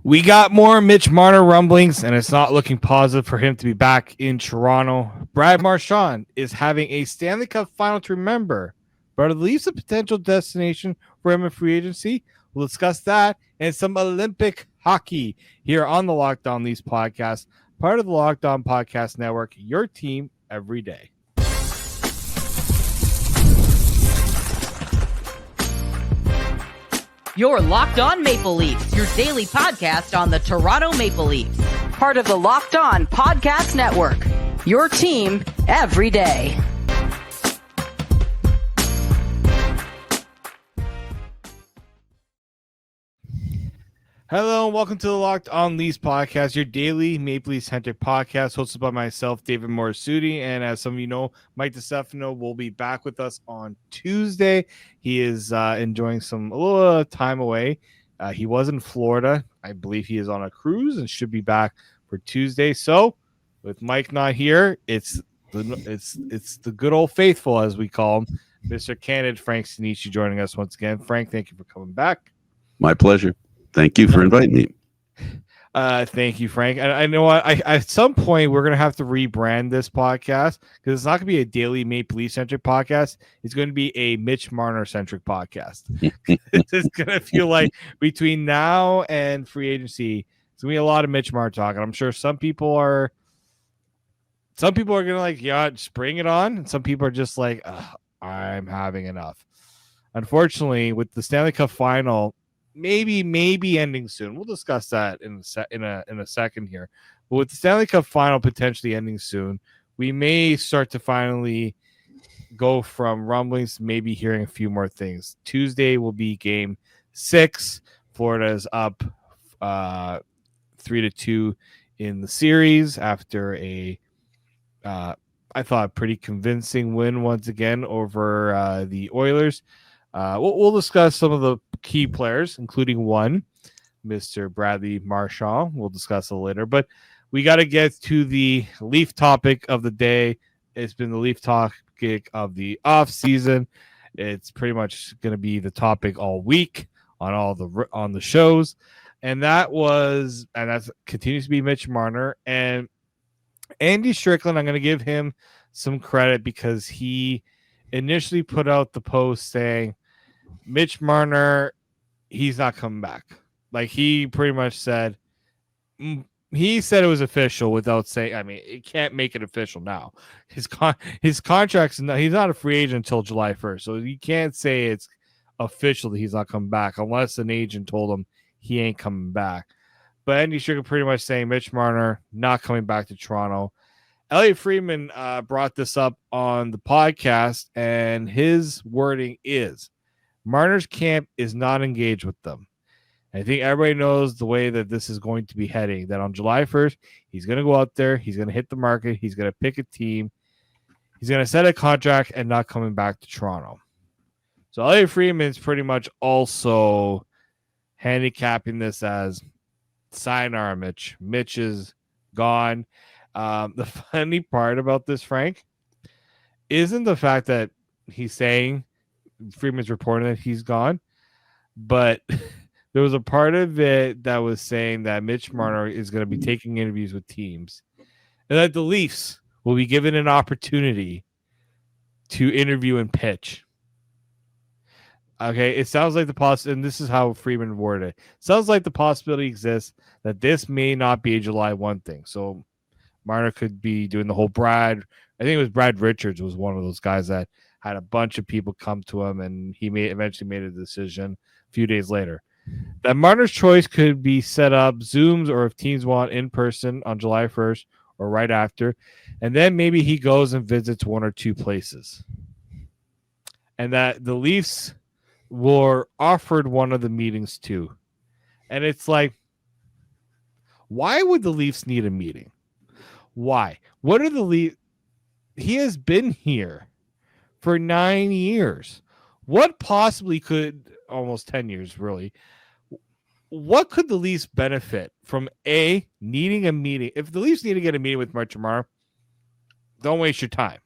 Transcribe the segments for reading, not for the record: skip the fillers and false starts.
We got more Mitch Marner rumblings, and it's not looking positive for him to be back in Toronto. Brad Marchand is having a Stanley Cup Final to remember, but are the Leafs a potential destination for him in free agency? We'll discuss that and some Olympic hockey here on the Locked On Leafs podcast, part of the Locked On Podcast Network, your team every day. You're Locked On Maple Leafs, your daily podcast on the Toronto Maple Leafs. Part of the Locked On Podcast Network, your team every day. Hello and welcome to the Locked On Leafs podcast, your daily Maple Leafs-centric podcast hosted by myself, David Morassutti, and as some of you know, Mike DiStefano will be back with us on Tuesday. He is enjoying a little time away. He was in Florida. I believe he is on a cruise and should be back for Tuesday. So, with Mike not here, it's the good old faithful, as we call him, Mr. Candid Frank Stanisci joining us once again. Frank, thank you for coming back. My pleasure. Thank you for inviting me. Thank you, Frank. And I know at some point we're going to have to rebrand this podcast because it's not going to be a daily Maple Leaf centric podcast. It's going to be a Mitch Marner centric podcast. It's going to feel like between now and free agency, it's going to be a lot of Mitch Marner talk. And I'm sure some people are going to like, yeah, just bring it on. And some people are just like, I'm having enough. Unfortunately, with the Stanley Cup Final, maybe ending soon. We'll discuss that in a second here. But with the Stanley Cup Final potentially ending soon, we may start to finally go from rumblings to maybe hearing a few more things. Tuesday will be Game 6. Florida is up 3-2 in the series after a I thought pretty convincing win once again over the Oilers. We'll discuss some of the key players, including one, Mr. Bradley Marchand. We'll discuss it later, but we got to get to the Leaf topic of the day. It's been the Leaf topic of the off season. It's pretty much going to be the topic all week on the shows, and that continues to be Mitch Marner and Andy Strickland. I'm going to give him some credit because he initially put out the post saying Mitch Marner, he's not coming back. Like he pretty much said, he said it was official without saying. I mean, it can't make it official now. His contract's he's not a free agent until July 1st, so you can't say it's official that he's not coming back unless an agent told him he ain't coming back. But Andy Strickland pretty much saying Mitch Marner not coming back to Toronto. Elliotte Friedman brought this up on the podcast, and his wording is Marner's camp is not engaged with them. I think everybody knows the way that this is going to be heading, that on July 1st, he's going to go out there, he's going to hit the market, he's going to pick a team, he's going to set a contract and not coming back to Toronto. So Elliotte Friedman is pretty much also handicapping this as sayonara, Mitch. Mitch is gone. The funny part about this, Frank, isn't the fact that he's saying Friedman's reporting that he's gone, but there was a part of it that was saying that Mitch Marner is going to be taking interviews with teams and that the Leafs will be given an opportunity to interview and pitch. Okay, it sounds like and this is how Friedman worded it. Sounds like the possibility exists that this may not be a July 1 thing. So Marner could be doing the whole I think it was Brad Richards was one of those guys that had a bunch of people come to him, and he eventually made a decision a few days later. That Marner's choice could be set up Zooms or if teams want in person on July 1st or right after, and then maybe he goes and visits one or two places. And that the Leafs were offered one of the meetings too. And it's like, why would the Leafs need a meeting? Why? What are the Leafs? He has been here for 9 years. What possibly could, almost 10 years, really, what could the Leafs benefit from needing a meeting? If the Leafs need to get a meeting with Mitch Marner, don't waste your time.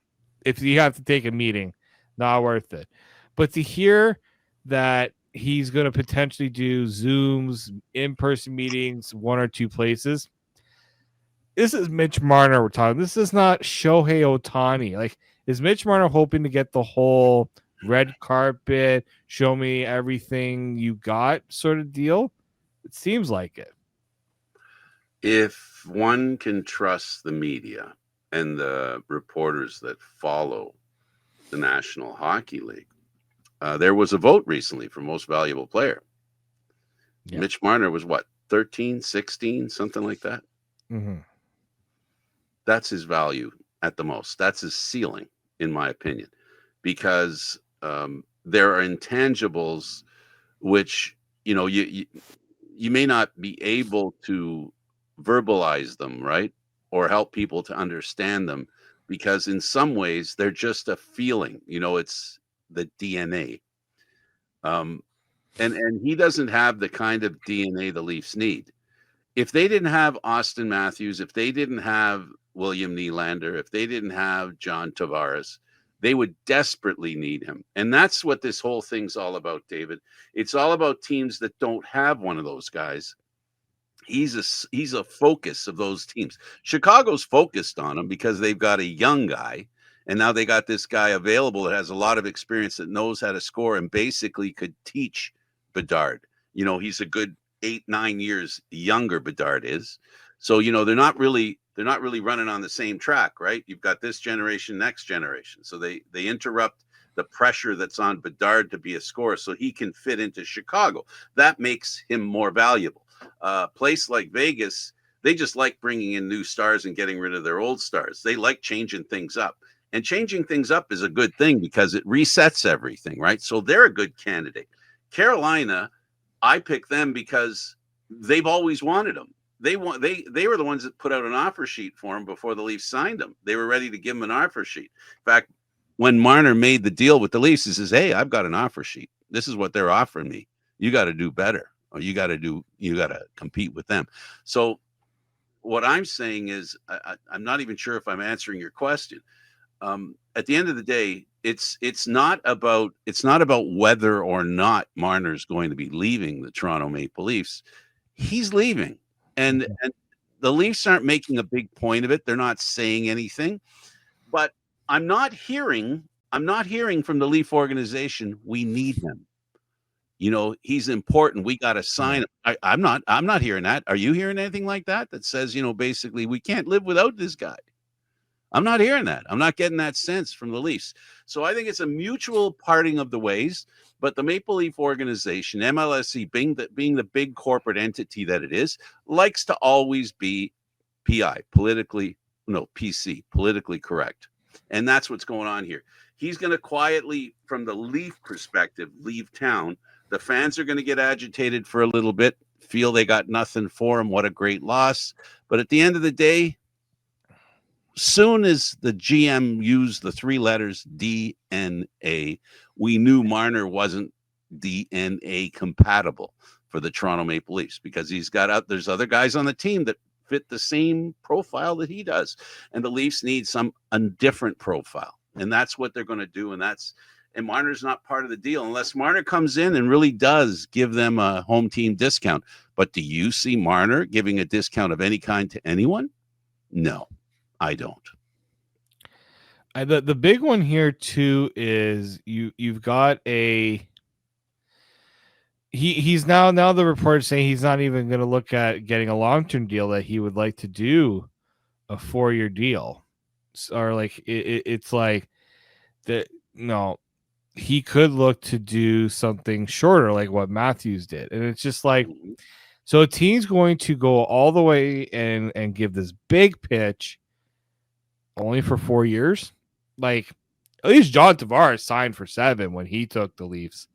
If you have to take a meeting, not worth it. But to hear that he's going to potentially do Zooms, in-person meetings, one or two places. This is Mitch Marner we're talking. This is not Shohei Ohtani. Like, is Mitch Marner hoping to get the whole red carpet, show me everything you got sort of deal? It seems like it. If one can trust the media and the reporters that follow the National Hockey League, there was a vote recently for most valuable player. Yeah. Mitch Marner was what, 13, 16, something like that? Mm-hmm. That's his value at the most. That's his ceiling, in my opinion, because there are intangibles which, you may not be able to verbalize them, right? Or help people to understand them, because in some ways they're just a feeling, it's the DNA. And he doesn't have the kind of DNA the Leafs need. If they didn't have Austin Matthews, if they didn't have William Nylander, if they didn't have John Tavares, they would desperately need him. And that's what this whole thing's all about, David. It's all about teams that don't have one of those guys. He's a focus of those teams. Chicago's focused on him because they've got a young guy, and now they got this guy available that has a lot of experience, that knows how to score and basically could teach Bedard. He's a good 8-9 years younger, Bedard is. So, they're not really running on the same track, right? You've got this generation, next generation. So they interrupt the pressure that's on Bedard to be a scorer so he can fit into Chicago. That makes him more valuable. Place like Vegas, they just like bringing in new stars and getting rid of their old stars. They like changing things up. And changing things up is a good thing because it resets everything, right? So they're a good candidate. Carolina, I picked them because they've always wanted him. They were the ones that put out an offer sheet for him before the Leafs signed him. They were ready to give him an offer sheet. In fact, when Marner made the deal with the Leafs, he says, "Hey, I've got an offer sheet. This is what they're offering me. You got to do better, or you got to compete with them." So what I'm saying is, I'm not even sure if I'm answering your question. At the end of the day, it's not about whether or not Marner's going to be leaving the Toronto Maple Leafs. He's leaving, and the Leafs aren't making a big point of it. They're not saying anything, but I'm not hearing from the Leaf organization, we need him. He's important. We got to sign him. I'm not hearing that. Are you hearing anything like that says, basically we can't live without this guy? I'm not hearing that. I'm not getting that sense from the Leafs. So I think it's a mutual parting of the ways. But the Maple Leaf organization, MLSE, being the big corporate entity that it is, likes to always be PC, politically correct. And that's what's going on here. He's going to quietly, from the Leaf perspective, leave town. The fans are going to get agitated for a little bit, feel they got nothing for him. What a great loss. But at the end of the day, soon as the GM used the three letters DNA, we knew Marner wasn't DNA compatible for the Toronto Maple Leafs, because there's other guys on the team that fit the same profile that he does. And the Leafs need a different profile. And that's what they're going to do. And Marner's not part of the deal unless Marner comes in and really does give them a home team discount. But do you see Marner giving a discount of any kind to anyone? No. I don't. The big one here too is you've got he's now the report is saying he's not even going to look at getting a long-term deal, that he would like to do a 4-year deal, or like it's like that. No, he could look to do something shorter, like what Matthews did, and it's just like, so a team's going to go all the way and give this big pitch only for 4 years. Like, at least John Tavares signed for 7 when he took the Leafs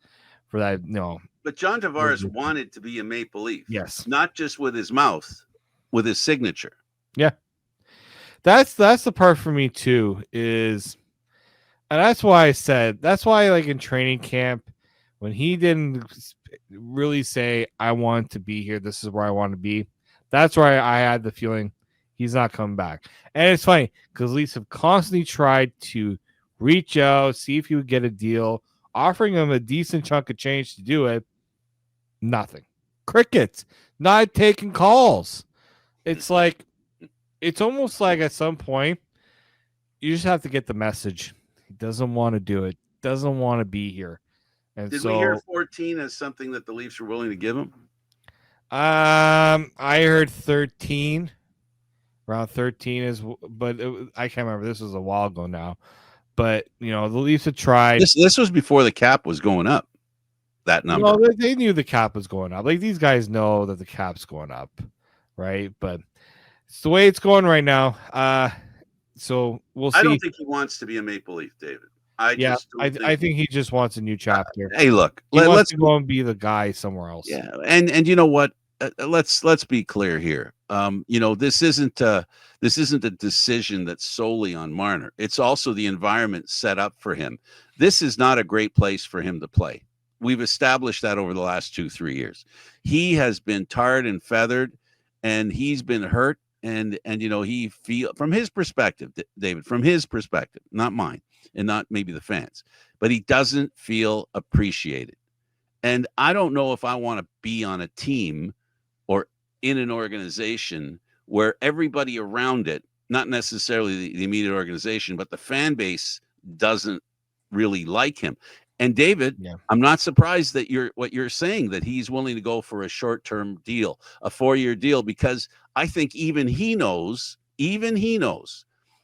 for that. No, but John Tavares wanted to be a Maple Leaf. Yes, not just with his mouth, with his signature. Yeah, that's the part for me too. And that's why like in training camp, when he didn't really say, "I want to be here. This is where I want to be," that's why I had the feeling he's not coming back. And it's funny because Leafs have constantly tried to reach out, see if he would get a deal offering him a decent chunk of change to do it. Nothing. Crickets. Not taking calls. It's like, it's almost like at some point, you just have to get the message. He doesn't want to do it. Doesn't want to be here. And Did so, we hear 14 as something that the Leafs were willing to give him? I heard 13. Around 13 is, but I can't remember. This was a while ago now. But, the Leafs had tried. This was before the cap was going up, that number. Well, they knew the cap was going up. Like, these guys know that the cap's going up, right? But it's the way it's going right now. So we'll see. I don't think he wants to be a Maple Leaf, David. I think he just wants a new chapter. Hey, look, let's go and be the guy somewhere else. Yeah, and you know what? Let's be clear here. This isn't a decision that's solely on Marner. It's also the environment set up for him. This is not a great place for him to play. We've established that over the last 2-3 years. He has been tarred and feathered, and he's been hurt. And he feel, from his perspective, David, from his perspective, not mine, and not maybe the fans, but he doesn't feel appreciated. And I don't know if I want to be on a team or in an organization where everybody around it, not necessarily the immediate organization, but the fan base doesn't really like him. And David, I'm not surprised that what you're saying, that he's willing to go for a short-term deal, a 4-year deal, because I think even he knows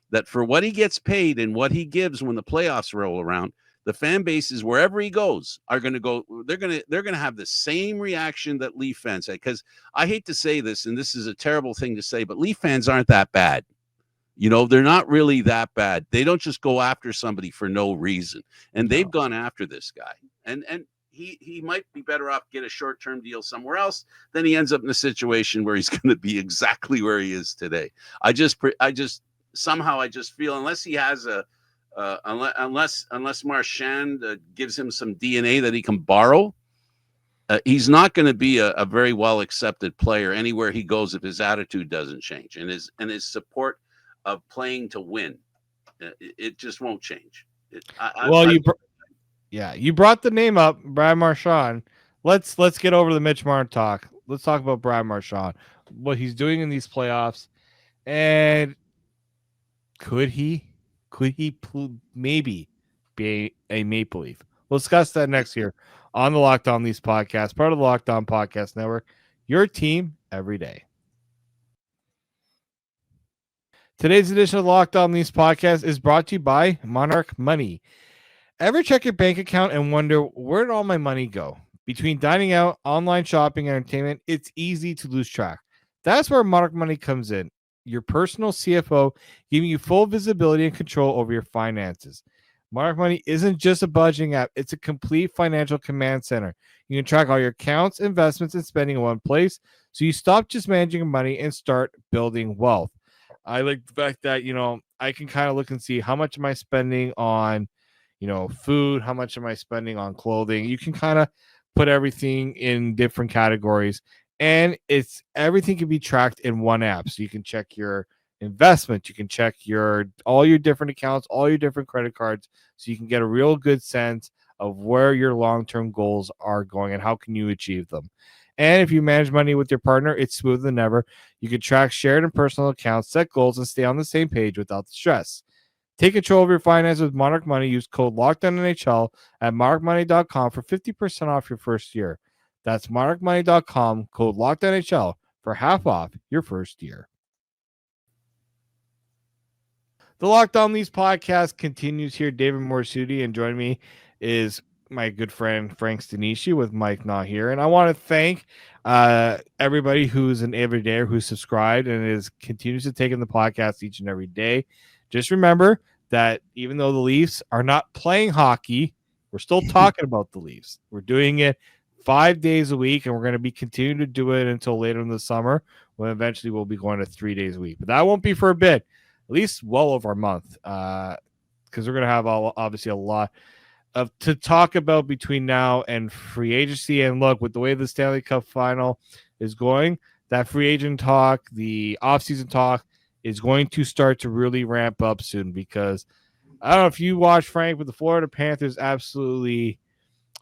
that for what he gets paid and what he gives when the playoffs roll around, the fan bases wherever he goes are going to go. They're going to have the same reaction that Leaf fans had. Because I hate to say this, and this is a terrible thing to say, but Leaf fans aren't that bad. They're not really that bad. They don't just go after somebody for no reason. And they've gone after this guy. And he might be better off get a short-term deal somewhere else. Then he ends up in a situation where he's going to be exactly where he is today. I just feel, unless he has unless Marchand gives him some DNA that he can borrow, he's not going to be a very well accepted player anywhere he goes if his attitude doesn't change and his support of playing to win. It just won't change. You brought the name up, Brad Marchand. Let's get over the Mitch Marner talk. Let's talk about Brad Marchand, what he's doing in these playoffs, and could he maybe be a Maple Leaf? We'll discuss that next year on the Locked On Leafs podcast, part of the Locked On Podcast Network. Your team every day. Today's edition of the Locked On Leafs podcast is brought to you by Monarch Money. Ever check your bank account and wonder, where did all my money go? Between dining out, online shopping, and entertainment, it's easy to lose track. That's where Monarch Money comes in. Your personal CFO, giving you full visibility and control over your finances. Monarch Money isn't just a budgeting app. It's a complete financial command center. You can track all your accounts, investments, and spending in one place, so you stop just managing money and start building wealth. I like the fact that, I can kind of look and see how much am I spending on, food, how much am I spending on clothing. You can kind of put everything in different categories, and everything can be tracked in one app. So you can check your investment, you can check all your different accounts, all your different credit cards, so you can get a real good sense of where your long-term goals are going and how can you achieve them. And if you manage money with your partner, it's smoother than ever. You can track shared and personal accounts, set goals, and stay on the same page without the stress. Take control of your finances with Monarch Money. Use code LOCKEDONNHL at monarchmoney.com for 50% off your first year. That's monarchmoney.com, code LOCKEDONNHL for half off your first year. The Locked On Leafs podcast continues here. David Morassutti, and joining me is my good friend Frank Stanisci with Mike not here. And I want to thank everybody who's an everydayer who's subscribed and continues to take in the podcast each and every day. Just remember that even though the Leafs are not playing hockey, we're still talking about the Leafs. We're doing it 5 days a week, and we're going to be continuing to do it until later in the summer, when eventually we'll be going to 3 days a week. But that won't be for a bit, at least well over a month, because we're going to have obviously a lot to talk about between now and free agency. And look, with the way the Stanley Cup Final is going, that free agent talk, the offseason talk, is going to start to really ramp up soon, because I don't know if you watched, Frank, but the Florida Panthers absolutely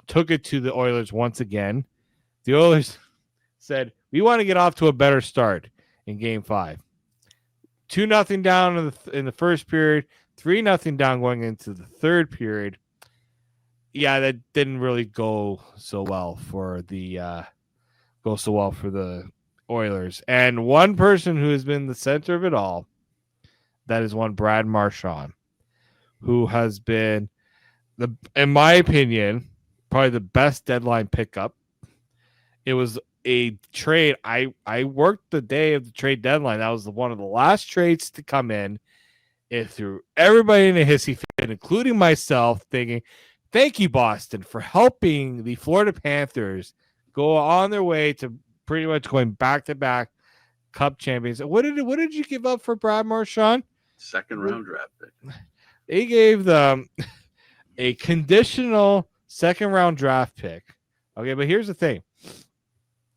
took it to the Oilers once again. The Oilers said, we want to get off to a better start in Game 5. 2-0 down in the first period, 3-0 down going into the third period. Yeah, that didn't really go so well for the Oilers. And one person who has been the center of it all, that is one Brad Marchand, who has been in my opinion, probably the best deadline pickup. It was a trade. I worked the day of the trade deadline. That was one of the last trades to come in. It threw everybody in a hissy fit, including myself, thinking, thank you, Boston, for helping the Florida Panthers go on their way to pretty much going back-to-back Cup champions. What did you give up for Brad Marchand? Second round draft pick. They gave them a conditional second round draft pick. Okay, but here's the thing.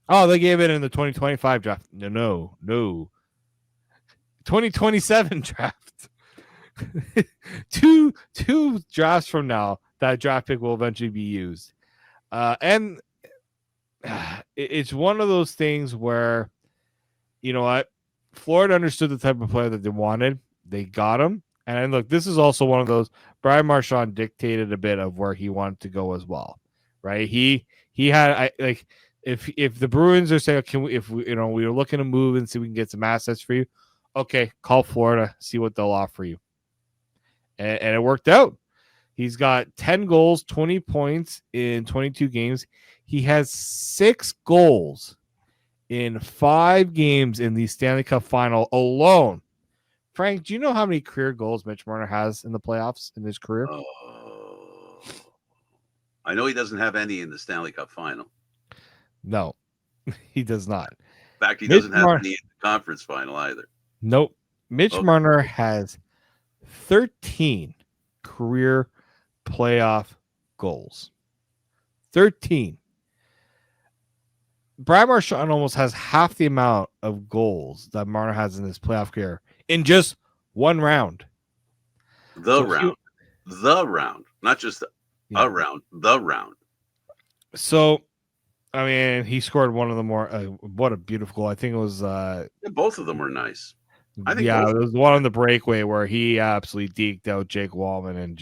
Oh, they gave it in the 2025 draft. No. 2027 draft. two drafts from now, that draft pick will eventually be used. And it's one of those things where, you know what? Florida understood the type of player that they wanted. They got him. And look, this is also one of those. Brad Marchand dictated a bit of where he wanted to go as well, right? He had if the Bruins are saying, we were looking to move and see if we can get some assets for you, okay, call Florida, see what they'll offer you, and it worked out. He's got 10 goals, 20 points in 22 games. He has 6 goals in 5 games in the Stanley Cup Final alone. Frank, do you know how many career goals Mitch Marner has in the playoffs in his career? I know he doesn't have any in the Stanley Cup Final. No, he does not. In fact, he doesn't have any in the conference final either. Nope. Mitch Marner has 13 career playoff goals. 13. Brad Marchand almost has half the amount of goals that Marner has in his playoff career in just one round. The round, not just a round, the round. So, I mean, he scored one of the more, what a beautiful goal. I think it was. Both of them were nice. I think it was one on the breakaway where he absolutely deked out Jake Wallman and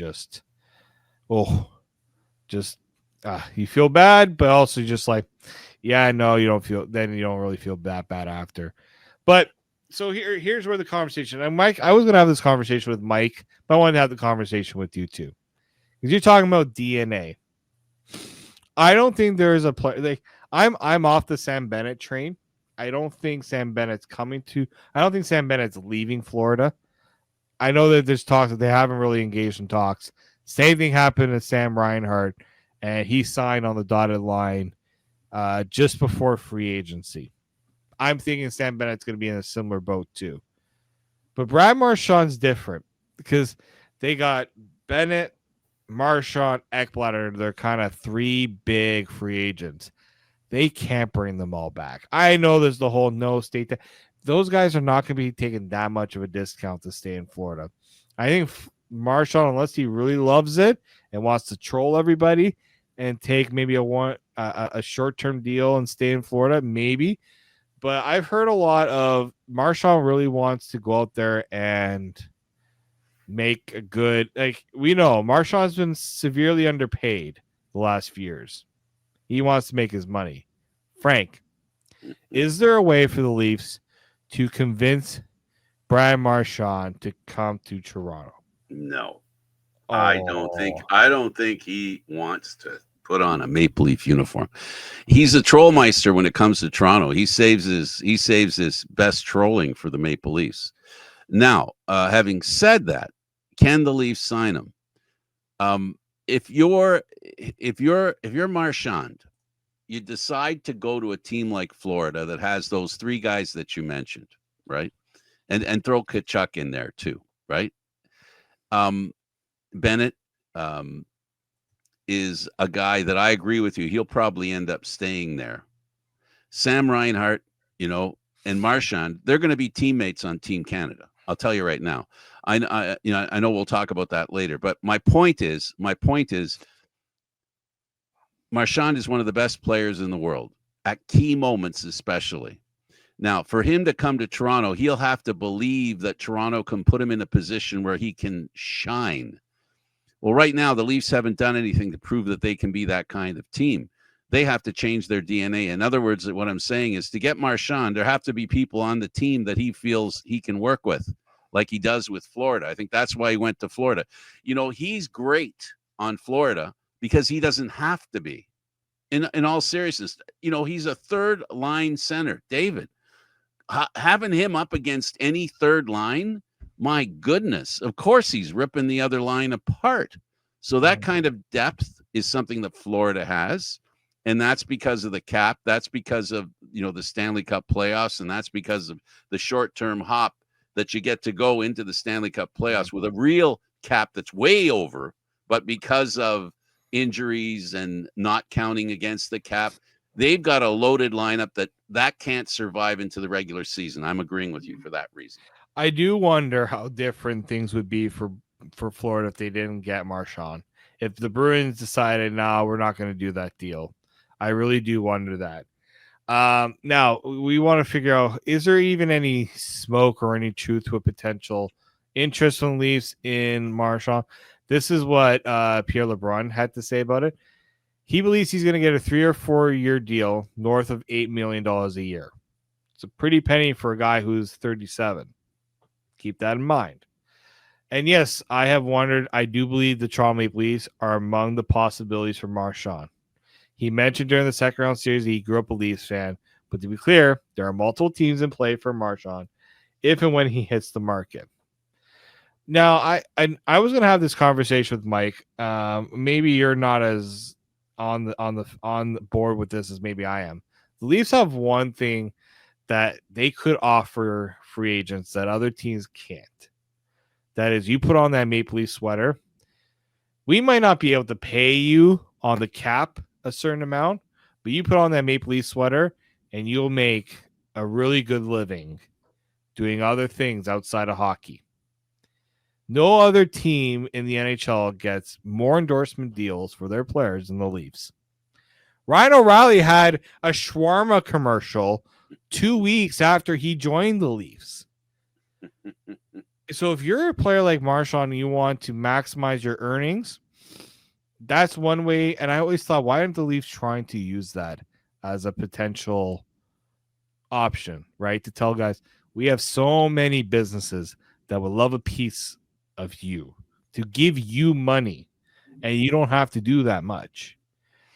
you feel bad, but also just like, yeah, no, you don't really feel that bad after. But so here's where the conversation, and Mike, I was going to have this conversation with Mike, but I wanted to have the conversation with you too. Because you're talking about DNA. I don't think there is a player, like, I'm off the Sam Bennett train. I don't think Sam Bennett's leaving Florida. I know that there's talks that they haven't really engaged in talks. Same thing happened to Sam Reinhart, and he signed on the dotted line just before free agency. I'm thinking Sam Bennett's going to be in a similar boat too. But Brad Marchand's different because they got Bennett, Marchand, Ekblatter. They're kind of 3 big free agents. They can't bring them all back. I know there's the whole no state. Those guys are not going to be taking that much of a discount to stay in Florida. I think Marchand, unless he really loves it and wants to troll everybody and take maybe a short-term deal and stay in Florida, maybe. But I've heard a lot of Marchand really wants to go out there and make a good, like, we know Marchand's been severely underpaid the last few years. He wants to make his money. Frank, is there a way for the Leafs to convince Brad Marchand to come to Toronto? No. I don't think he wants to put on a Maple Leaf uniform. He's a trollmeister when it comes to Toronto. He saves his best trolling for the Maple Leafs. Now, having said that, can the Leafs sign him? If you're Marchand, you decide to go to a team like Florida that has those 3 guys that you mentioned, right? And throw Tkachuk in there too, right? Bennett is a guy that I agree with you. He'll probably end up staying there. Sam Reinhart, and Marchand, they're going to be teammates on Team Canada. I'll tell you right now. I know we'll talk about that later, but my point is, Marchand is one of the best players in the world at key moments, especially. Now, for him to come to Toronto, he'll have to believe that Toronto can put him in a position where he can shine. Well, right now, the Leafs haven't done anything to prove that they can be that kind of team. They have to change their DNA. In other words, what I'm saying is to get Marchand, there have to be people on the team that he feels he can work with, like he does with Florida. I think that's why he went to Florida. He's great on Florida because he doesn't have to be. In all seriousness, he's a third line center. David, having him up against any third line, my goodness, of course he's ripping the other line apart. So that kind of depth is something that Florida has. And that's because of the cap. That's because of, the Stanley Cup playoffs. And that's because of the short-term hop that you get to go into the Stanley Cup playoffs with a real cap that's way over. But because of injuries and not counting against the cap, they've got a loaded lineup that can't survive into the regular season. I'm agreeing with you for that reason. I do wonder how different things would be for Florida if they didn't get Marchand. If the Bruins decided, no, we're not going to do that deal. I really do wonder that. Now, we want to figure out, is there even any smoke or any truth to a potential interest from Leafs in Marchand? This is what Pierre LeBrun had to say about it. He believes he's going to get a 3 or 4 year deal north of $8 million a year. It's a pretty penny for a guy who's 37. Keep that in mind. And yes, I have wondered. I do believe the Toronto Maple Leafs are among the possibilities for Marchand. He mentioned during the second round series he grew up a Leafs fan. But to be clear, there are multiple teams in play for Marchand if and when he hits the market. Now, I was going to have this conversation with Mike. Maybe you're not as on the board with this as maybe I am. The Leafs have one thing that they could offer free agents that other teams can't. That is, you put on that Maple Leaf sweater. We might not be able to pay you on the cap a certain amount, but you put on that Maple Leaf sweater and you'll make a really good living doing other things outside of hockey. No other team in the NHL gets more endorsement deals for their players than the Leafs. Ryan O'Reilly had a shawarma commercial 2 weeks after he joined the Leafs. So if you're a player like Marchand and you want to maximize your earnings, that's one way. And I always thought, why aren't the Leafs trying to use that as a potential option, right? To tell guys, we have so many businesses that would love a piece of you, to give you money, and you don't have to do that much.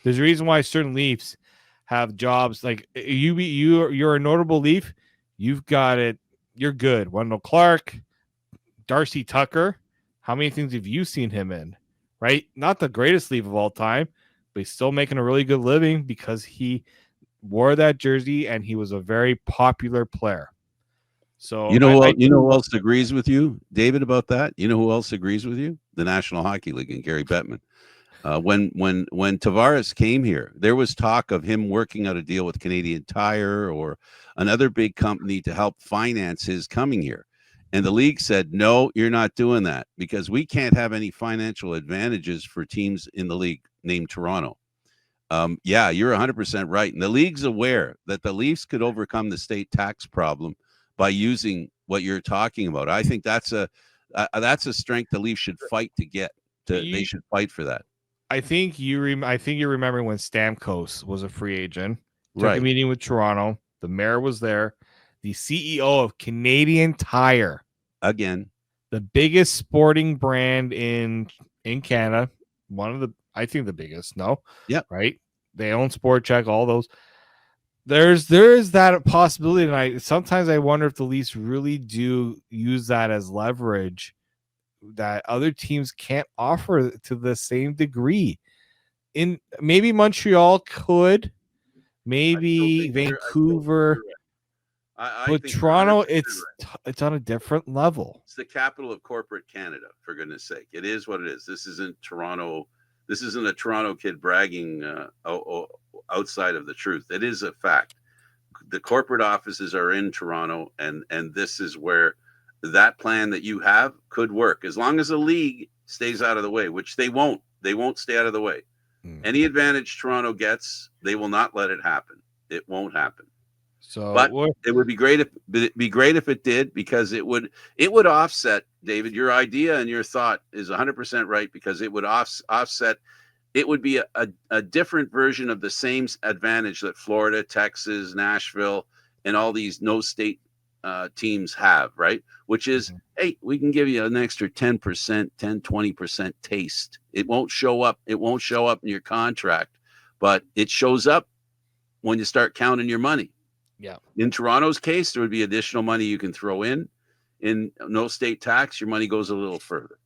There's a reason why certain Leafs have jobs like you're a notable Leaf. You've got it. You're good. Wendell Clark, Darcy Tucker. How many things have you seen him in? Right? Not the greatest Leaf of all time, but he's still making a really good living because he wore that jersey and he was a very popular player. So you know who else agrees with you, David, about that? You know who else agrees with you? The National Hockey League and Gary Bettman. When Tavares came here, there was talk of him working out a deal with Canadian Tire or another big company to help finance his coming here. And the league said, no, you're not doing that because we can't have any financial advantages for teams in the league named Toronto. Yeah, you're 100% right. And the league's aware that the Leafs could overcome the state tax problem by using what you're talking about. I think that's a strength the Leafs should fight to get. They should fight for that. I think you remember when Stamkos was a free agent. Took a meeting with Toronto. The mayor was there. The CEO of Canadian Tire, again, the biggest sporting brand in Canada, I think the biggest. No, yeah, right. They own Sport Check, all those. There is that possibility, and sometimes I wonder if the Leafs really do use that as leverage that other teams can't offer to the same degree. In maybe Montreal could, maybe Vancouver, but Toronto, it's on a different level. It's the capital of corporate Canada, for goodness sake. It is what it is. This isn't Toronto. This isn't a Toronto kid bragging outside of the truth. It is a fact. The corporate offices are in Toronto, and this is where that plan that you have could work as long as the league stays out of the way, which they won't. They won't stay out of the way. Any advantage Toronto gets, they will not let it happen. It won't happen. So, but it would be great if it did, because it would offset, David, your idea and your thought is 100% right, because it would offset. It would be a different version of the same advantage that Florida, Texas, Nashville, and all these no state teams have, right? Which is, hey, we can give you an extra 10%, 20% taste. It won't show up. It won't show up in your contract, but it shows up when you start counting your money. Yeah. In Toronto's case, there would be additional money you can throw in. In no state tax, your money goes a little further.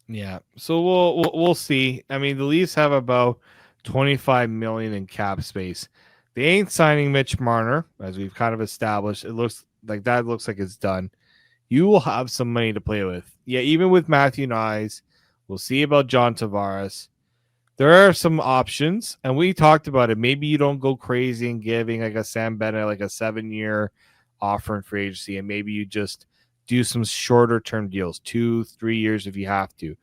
Yeah. So we'll see. I mean, the Leafs have about $25 million in cap space. They ain't signing Mitch Marner, as we've kind of established. It looks like it's done. You will have some money to play with. Yeah, even with Matthew Nyes. We'll see about John Tavares. There are some options, and we talked about it. Maybe you don't go crazy and giving like a Sam Bennett like a 7-year offer in free agency, and maybe you just do some shorter term deals, 2-3 years if you have to.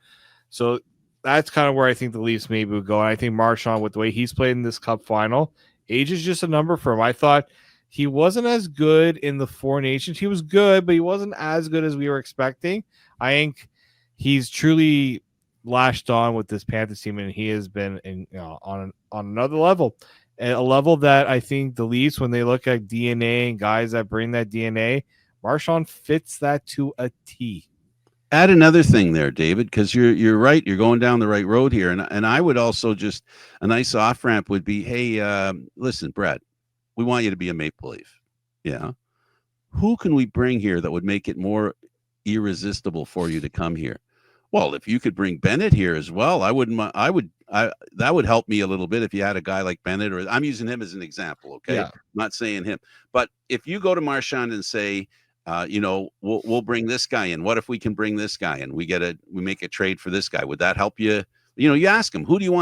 So that's kind of where I think the Leafs maybe would go. And I think Marchand, with the way he's played in this Cup final, age is just a number for him. I thought he wasn't as good in the Four Nations. He was good, but he wasn't as good as we were expecting. I think he's truly lashed on with this Panthers team, and he has been on another level, a level that I think the Leafs, when they look at DNA and guys that bring that DNA, Marchand fits that to a T. Add another thing there, David, because you're right. You're going down the right road here, and I would also just a nice off ramp would be, hey, listen, Brad, we want you to be a Maple Leaf. Yeah, who can we bring here that would make it more irresistible for you to come here? Well, if you could bring Bennett here as well, I that would help me a little bit if you had a guy like Bennett, or I'm using him as an example. Okay. Yeah. I'm not saying him, but if you go to Marchand and say, we'll bring this guy in. What if we can bring this guy in? We make a trade for this guy. Would that help you? You ask him, who do you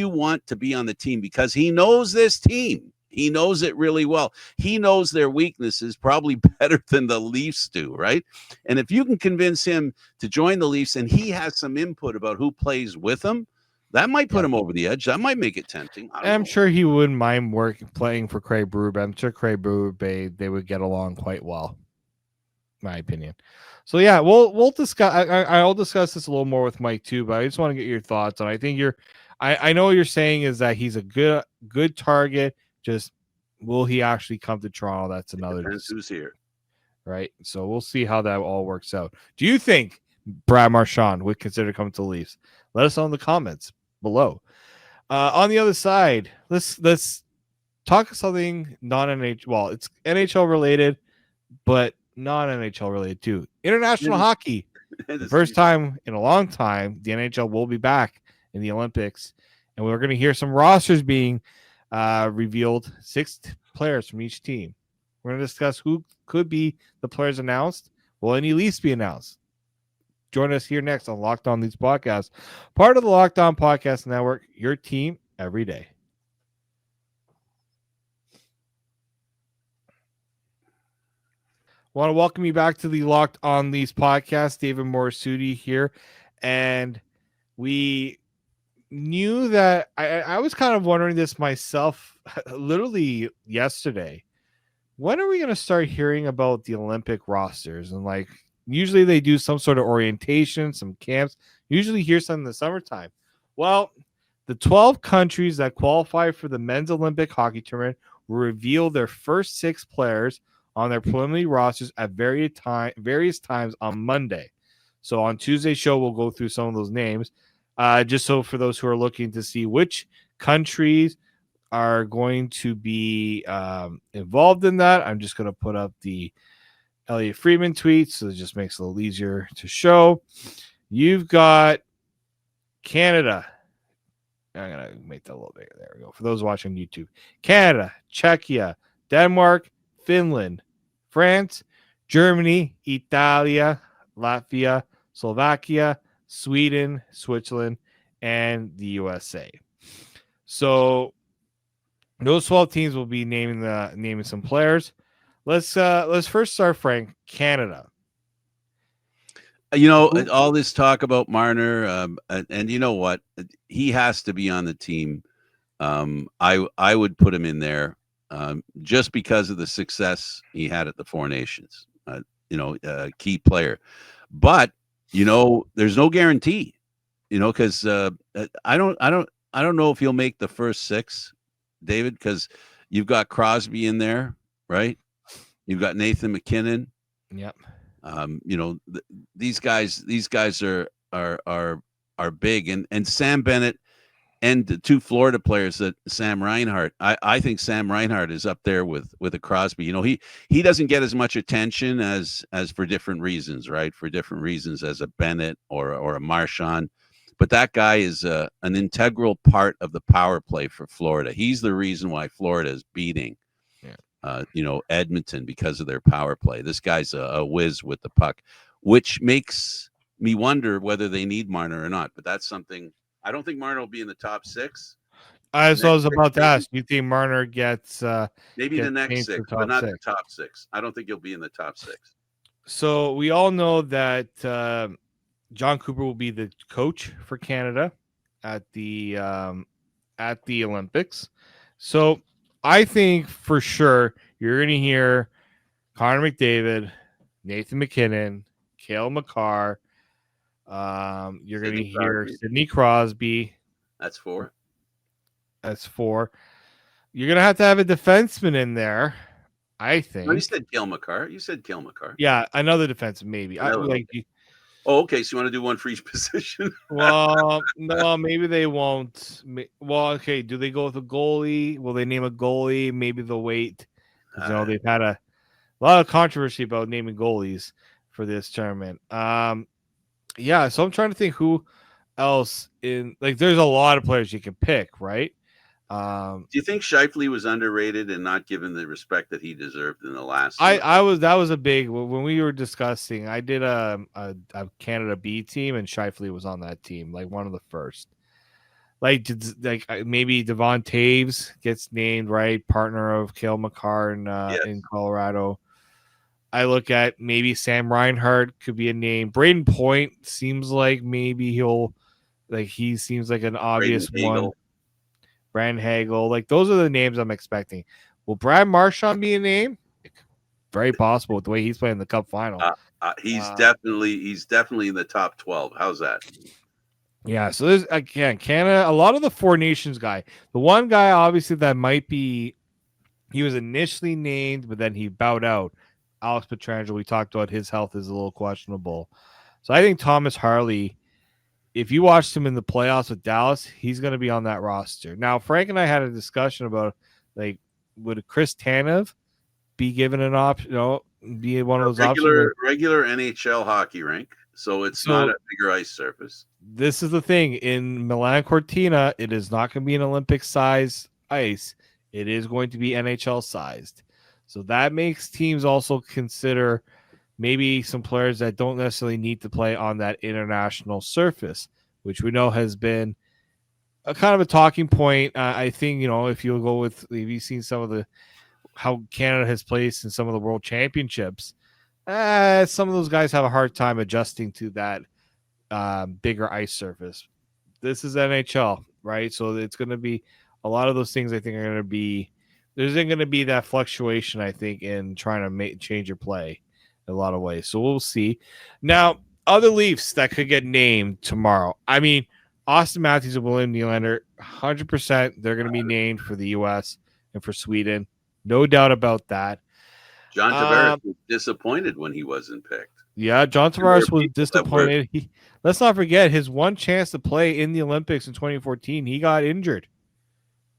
want to be on the team? Because he knows this team. He knows it really well. He knows their weaknesses probably better than the Leafs do, right? And if you can convince him to join the Leafs and he has some input about who plays with him, that might put him over the edge. That might make it tempting. I'm sure he wouldn't mind playing for Craig Berube. I'm sure Craig Berube, they would get along quite well, my opinion. So yeah, we'll discuss. I'll discuss this a little more with Mike too, but I just want to get your thoughts on. I think I know what you're saying is that he's a good target. Just will he actually come to Toronto? That's another. Depends who's here, right? So we'll see how that all works out. Do you think Brad Marchand would consider coming to the Leafs? Let us know in the comments below. On the other side, let's talk something non-NHL. Well, it's NHL related, but non-NHL related too. International hockey. The first time in a long time, the NHL will be back in the Olympics, and we're going to hear some rosters being revealed. 6 players from each team. We're going to discuss who could be the players announced. Will any Leafs be announced? Join us here next on Locked On Leafs Podcast, part of the Locked On Podcast Network, your team every day. I want to welcome you back to the Locked On Leafs Podcast. David Morassutti here. And we knew that I was kind of wondering this myself literally yesterday. When are we going to start hearing about the Olympic rosters? And like, usually they do some sort of orientation, some camps, usually hear something in the summertime. Well, the 12 countries that qualify for the men's Olympic hockey tournament will reveal their first 6 players on their preliminary rosters at various times on Monday. So on Tuesday's show, we'll go through some of those names. Just so for those who are looking to see which countries are going to be involved in that, I'm just going to put up the Elliotte Friedman tweet, so it just makes it a little easier to show. You've got Canada. I'm going to make that a little bigger. There we go. For those watching YouTube, Canada, Czechia, Denmark, Finland, France, Germany, Italia, Latvia, Slovakia, Sweden, Switzerland, and the USA. So those 12 teams will be naming some players. Let's first start, Frank. Canada. all this talk about Marner, and you know what? He has to be on the team. I would put him in there just because of the success he had at the Four Nations. Key player, but there's no guarantee. Because I don't know if he'll make the first six, David, because you've got Crosby in there, right? You've got Nathan McKinnon. Yep. These guys are big, and Sam Bennett and the two Florida players that Sam Reinhart. I think Sam Reinhart is up there with a Crosby. He doesn't get as much attention as for different reasons, right? For different reasons as a Bennett or a Marchand. But that guy is an integral part of the power play for Florida. He's the reason why Florida is beating Edmonton, because of their power play. This guy's a whiz with the puck, which makes me wonder whether they need Marner or not. But that's something. I don't think Marner will be in the top six. I was about to ask. You think Marner gets maybe gets the next six, but not the top six? I don't think he'll be in the top six. So we all know that John Cooper will be the coach for Canada at the Olympics. So I think for sure you're going to hear Connor McDavid, Nathan McKinnon, Cale Makar. You're going to hear Sidney Crosby. That's four. You're going to have a defenseman in there, I think. No, you said Cale Makar. Yeah, another defenseman maybe. Okay. So you want to do one for each position? Well, no, maybe they won't. Well, okay. Do they go with a goalie? Will they name a goalie? Maybe they'll wait. They've had a lot of controversy about naming goalies for this tournament. Yeah. So I'm trying to think who else there's a lot of players you can pick, right? Do you think Scheifele was underrated and not given the respect that he deserved in the last? That was a big when we were discussing. I did a Canada B team, and Scheifele was on that team, like one of the first. Maybe Devon Taves gets named, right, partner of Cale Makar in Colorado. I look at maybe Sam Reinhart could be a name. Braden Point seems like maybe he seems like an obvious one. Brandon Hagel, those are the names I'm expecting. Will Brad Marchand be a name? Very possible with the way he's playing the Cup Final. He's definitely in the top 12. How's that? Yeah. So there's again Canada. A lot of the Four Nations guy. The one guy obviously that might be. He was initially named, but then he bowed out. Alex Pietrangelo. We talked about his health is a little questionable. So I think Thomas Harley. If you watched him in the playoffs with Dallas, he's going to be on that roster. Now, Frank and I had a discussion about, would Chris Tanev be given an option, be one of those options? Regular NHL hockey rink, so it's not a bigger ice surface. This is the thing. In Milan Cortina, it is not going to be an Olympic-sized ice. It is going to be NHL-sized. So that makes teams also consider maybe some players that don't necessarily need to play on that international surface, which we know has been a kind of a talking point. I think, if you've seen some of how Canada has placed in some of the world championships, some of those guys have a hard time adjusting to that bigger ice surface. This is NHL, right? So it's going to be a lot of those things I think are going to be, there's going to be that fluctuation, I think, in trying to change your play. In a lot of ways. So we'll see. Now, other Leafs that could get named tomorrow. I mean, Austin Matthews and William Nylander, 100% they're going to be named for the U.S. and for Sweden. No doubt about that. John Tavares was disappointed when he wasn't picked. Yeah, John Tavares was disappointed. Let's not forget his one chance to play in the Olympics in 2014. He got injured,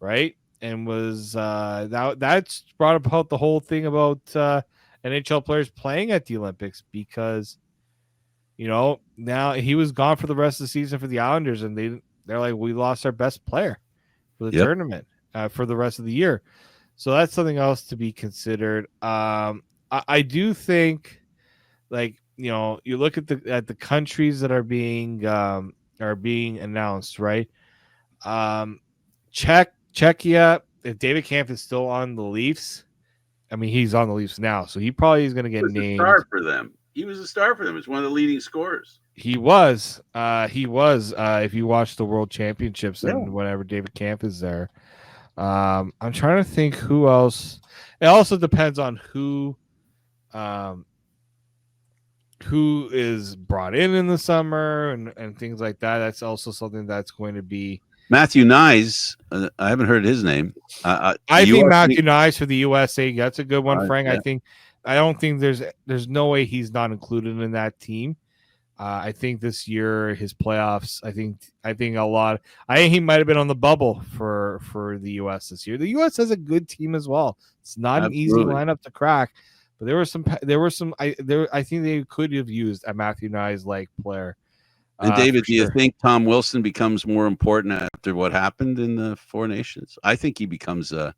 right? And was that's brought about the whole thing about NHL players playing at the Olympics because, now he was gone for the rest of the season for the Islanders, and they're like, we lost our best player for the tournament for the rest of the year. So that's something else to be considered. I do think, you look at the countries that are being announced, right? Czechia. If David Kampf is still on the Leafs. I mean, he's on the Leafs now, so he probably is going to get named. Star for them. He was a star for them. He was one of the leading scorers. He was. If you watch the World Championships Yeah. and whenever David Camp is there, I'm trying to think who else. It also depends on who is brought in the summer and things like that. That's also something that's going to be. Matthew Nyes, I haven't heard his name. I think Matthew Nyes for the USA. That's a good one, Frank. Yeah. I don't think there's no way he's not included in that team. I think this year his playoffs. I think a lot. I think he might have been on the bubble for the U.S. this year. The U.S. has a good team as well. It's not an easy lineup to crack, but there were some. I think they could have used a Matthew Nyes like player. And David, do you think Tom Wilson becomes more important after what happened in the Four Nations? I think he becomes I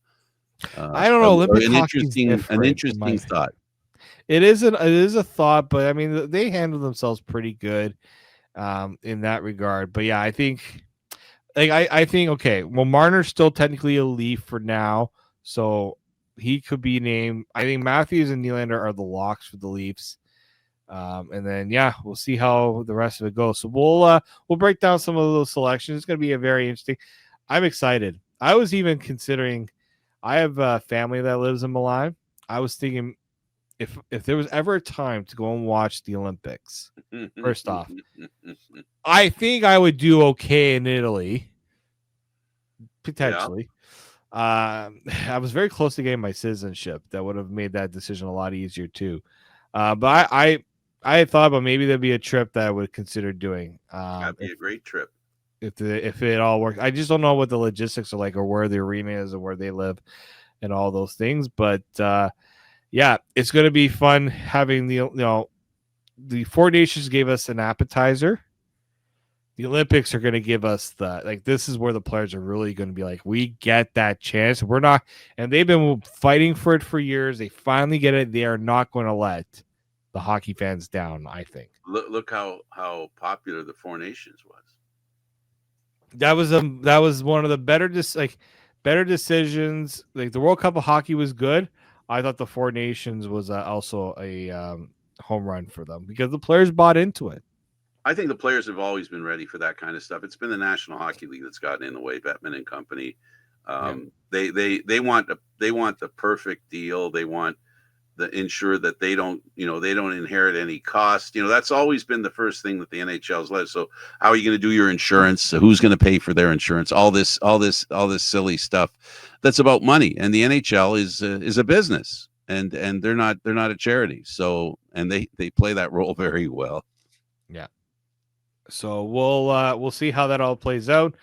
don't know. Olympic an interesting thought. It is a thought, but I mean they handle themselves pretty good in that regard. But yeah, I think okay. Well, Marner's still technically a Leaf for now, so he could be named. I think Matthews and Nylander are the locks for the Leafs. And then we'll see how the rest of it goes. So we'll break down some of those selections. It's going to be a very interesting. I'm excited. I was even considering. I have a family that lives in Milan. I was thinking if there was ever a time to go and watch the Olympics, first off, I think I would do okay in Italy. Potentially. Yeah. I was very close to getting my citizenship. That would have made that decision a lot easier too. But I had thought about maybe there'd be a trip that I would consider doing. That'd be a great trip. If it all works. I just don't know what the logistics are like or where the arena is and where they live and all those things. But it's going to be fun having the Four Nations gave us an appetizer. The Olympics are going to give us this is where the players are really going to be like, we get that chance. We're not, and they've been fighting for it for years. They finally get it. They are not going to let the hockey fans down, I think. Look how popular the Four Nations was. That was one of the better decisions. Like the World Cup of Hockey was good. I thought the Four Nations was also a home run for them because the players bought into it. I think the players have always been ready for that kind of stuff. It's been the National Hockey League that's gotten in the way. Bettman and company. They want the perfect deal. They want to ensure that they don't inherit any cost. That's always been the first thing that the NHL's led. So how are you going to do your insurance? So who's going to pay for their insurance? All this silly stuff that's about money. And the NHL is a business, and they're not a charity. So and they play that role very well. Yeah. So we'll see how that all plays out.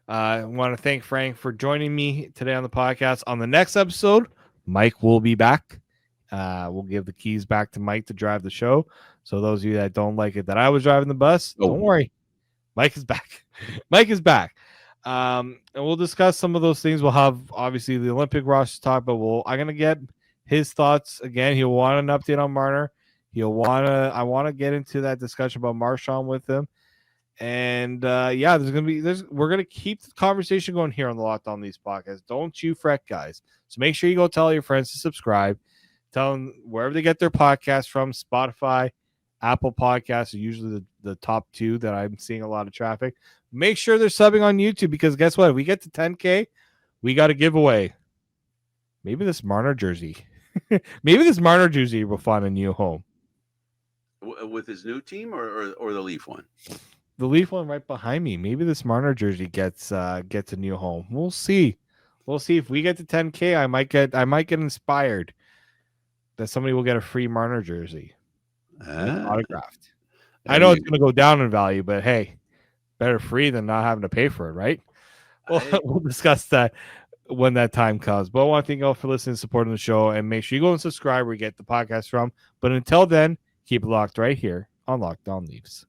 I want to thank Frank for joining me today on the podcast. On the next episode, Mike will be back. We'll give the keys back to Mike to drive the show. So those of you that don't like it that I was driving the bus, don't worry. Mike is back. Mike is back. And we'll discuss some of those things. We'll have obviously the Olympic roster talk, but I'm gonna get his thoughts again. He'll want an update on Marner. I want to get into that discussion about Marchand with him. And we're gonna keep the conversation going here on the Locked On Leafs podcast. Don't you fret, guys. So make sure you go tell your friends to subscribe. Tell them wherever they get their podcast from. Spotify, Apple Podcasts are usually the top two that I'm seeing a lot of traffic. Make sure they're subbing on YouTube because guess what? If we get to 10K, we got a giveaway. Maybe this Marner jersey. Maybe this Marner jersey will find a new home. With his new team or the Leaf one? The Leaf one right behind me. Maybe this Marner jersey gets a new home. We'll see. We'll see if we get to 10K. I might get inspired that somebody will get a free Marner jersey autographed. I know it's going to go down in value, but hey, better free than not having to pay for it, right? We'll discuss that when that time comes. But I want to thank you all for listening, supporting the show, and make sure you go and subscribe where you get the podcast from. But until then, keep it locked right here on Locked On Leafs.